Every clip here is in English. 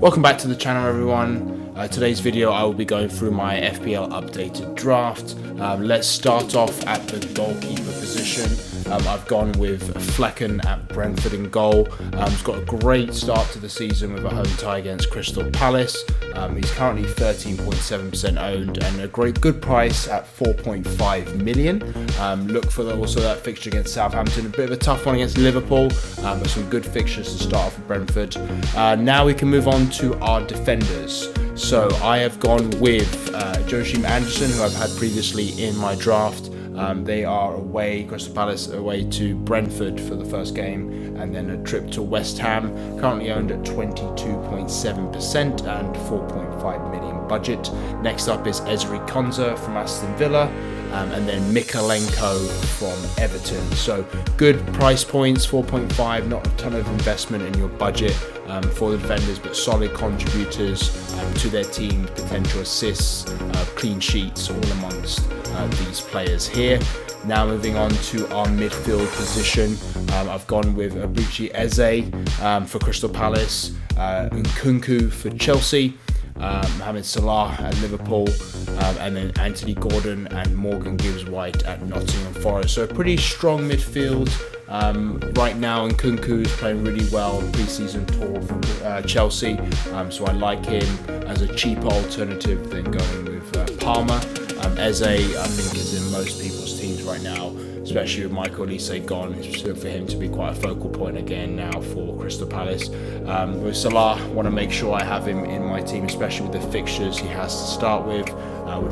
Welcome back to the channel, everyone. Today's video I will be going through my FPL updated draft. Let's start off at the goalkeeper position. I've gone with Flecken at Brentford in goal. He's got a great start to the season with a home tie against Crystal Palace. He's currently 13.7% owned and a good price at 4.5 million. Look for also that fixture against Southampton, a bit of a tough one against Liverpool, but some good fixtures to start off with Brentford. Now we can move on to our defenders. So I have gone with Joachim Andersen, who I've had previously in my draft. They are away, Crystal Palace away to Brentford for the first game, and then a trip to West Ham, currently owned at 22.7% and 4.5 million budget. Next up is Ezri Konsa from Aston Villa, and then Mikalenko from Everton. So good price points, 4.5, not a ton of investment in your budget for the defenders, but solid contributors to their team, potential assists, clean sheets, all amongst these players here. Now moving on to our midfield position, I've gone with Eberechi Eze for Crystal Palace, Nkunku for Chelsea, Mohamed Salah at Liverpool, and then Anthony Gordon and Morgan Gibbs-White at Nottingham Forest. So a pretty strong midfield. Right now Nkunku is playing really well on pre-season tour for Chelsea, so I like him as a cheaper alternative than going with Palmer. Eze, I think, is in most people's teams right now, especially with Michael Olise gone. It's for him to be quite a focal point again now for Crystal Palace. With Salah, I want to make sure I have him in my team, especially with the fixtures he has to start with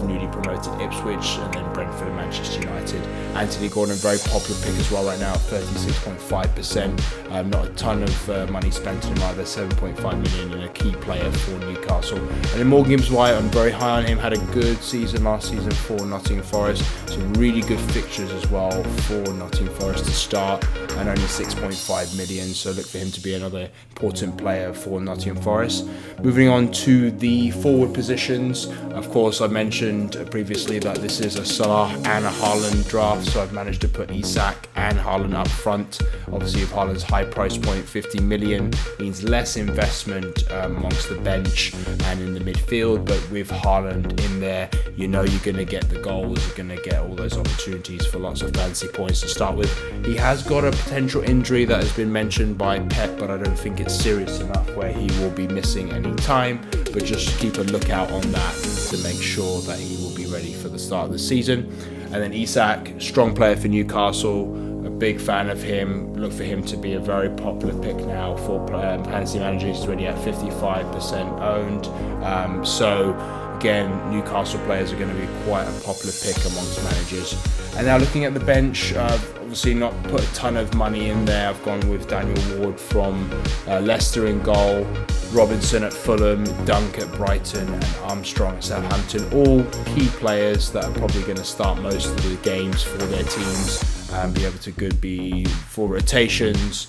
newly promoted Ipswich and then Brentford and Manchester United. Anthony Gordon, very popular pick as well right now at 36.5%. Not a ton of money spent on him either, 7.5 million, and a key player for Newcastle. And then Morgan Gibbs-White, I'm very high on him, had a good season last season for Nottingham Forest. Some really good fixtures as well for Nottingham Forest to start, and only 6.5 million, so look for him to be another important player for Nottingham Forest. Moving on to the forward positions, of course I mentioned previously that this is a Salah and a Haaland draft, so I've managed to put Isak and Haaland up front. Obviously with Haaland's high price point, 50 million, means less investment amongst the bench and in the midfield, but with Haaland in there, you know you're going to get the goals, you're going to get all those opportunities for lots of fancy points to start with. He has got a potential injury that has been mentioned by Pep, but I don't think it's serious enough where he will be missing any time, but just keep a lookout on that to make sure that he will be ready for the start of the season. And then Isak, strong player for Newcastle, a big fan of him. Look for him to be a very popular pick now for fantasy managers. He's already at 55% owned. So again, Newcastle players are going to be quite a popular pick amongst managers. And now looking at the bench, obviously not put a ton of money in there. I've gone with Daniel Ward from Leicester in goal, Robinson at Fulham, Dunk at Brighton, and Armstrong at Southampton. All key players that are probably going to start most of the games for their teams and be able to be for rotations,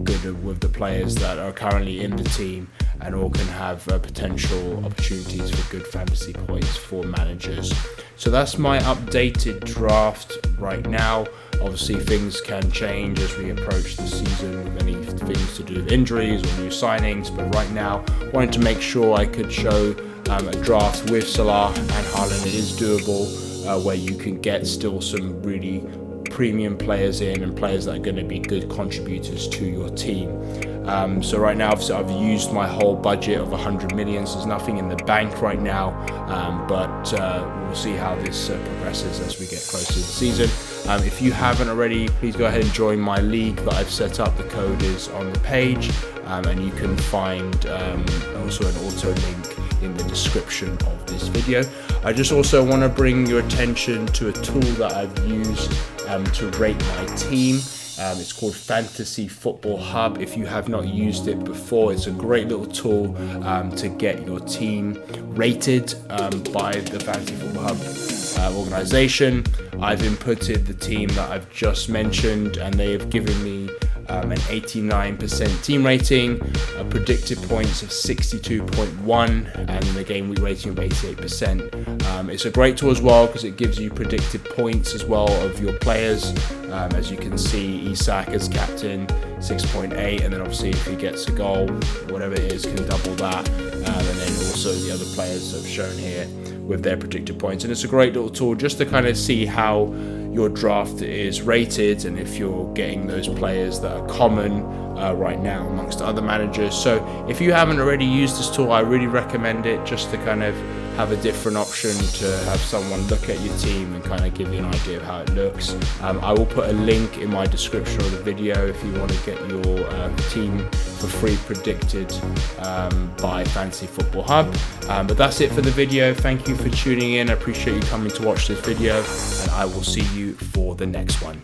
good with the players that are currently in the team, and all can have potential opportunities for good fantasy points for managers. So that's my updated draft right now. Obviously things can change as we approach the season with any things to do with injuries or new signings, but right now I wanted to make sure I could show a draft with Salah and Haaland. It is doable, where you can get still some really premium players in and players that are going to be good contributors to your team. So right now I've used my whole budget of 100 million, so there's nothing in the bank right now, but we'll see how this progresses as we get closer to the season. If you haven't already, please go ahead and join my league that I've set up. The code is on the page, and you can find also an auto link in the description of this video. I just also want to bring your attention to a tool that I've used to rate my team. It's called fantasyfootballhub. If you have not used it before, it's a great little tool to get your team rated by the fantasyfootballhub organization. I've inputted the team that I've just mentioned, and they have given me an 89% team rating, a predicted points of 62.1, and the game week rating of 88%. It's a great tool as well because it gives you predicted points as well of your players. As you can see, Isak as captain 6.8, and then obviously if he gets a goal, whatever it is, can double that. And then also the other players have shown here with their predicted points. And it's a great little tool just to kind of see how your draft is rated and if you're getting those players that are common right now amongst other managers. So if you haven't already used this tool, I really recommend it, just to kind of have a different option to have someone look at your team and kind of give you an idea of how it looks. I will put a link in my description of the video if you want to get your team for free predicted by Fantasy Football Hub. But that's it for the video. Thank you for tuning in. I appreciate you coming to watch this video, and I will see you for the next one.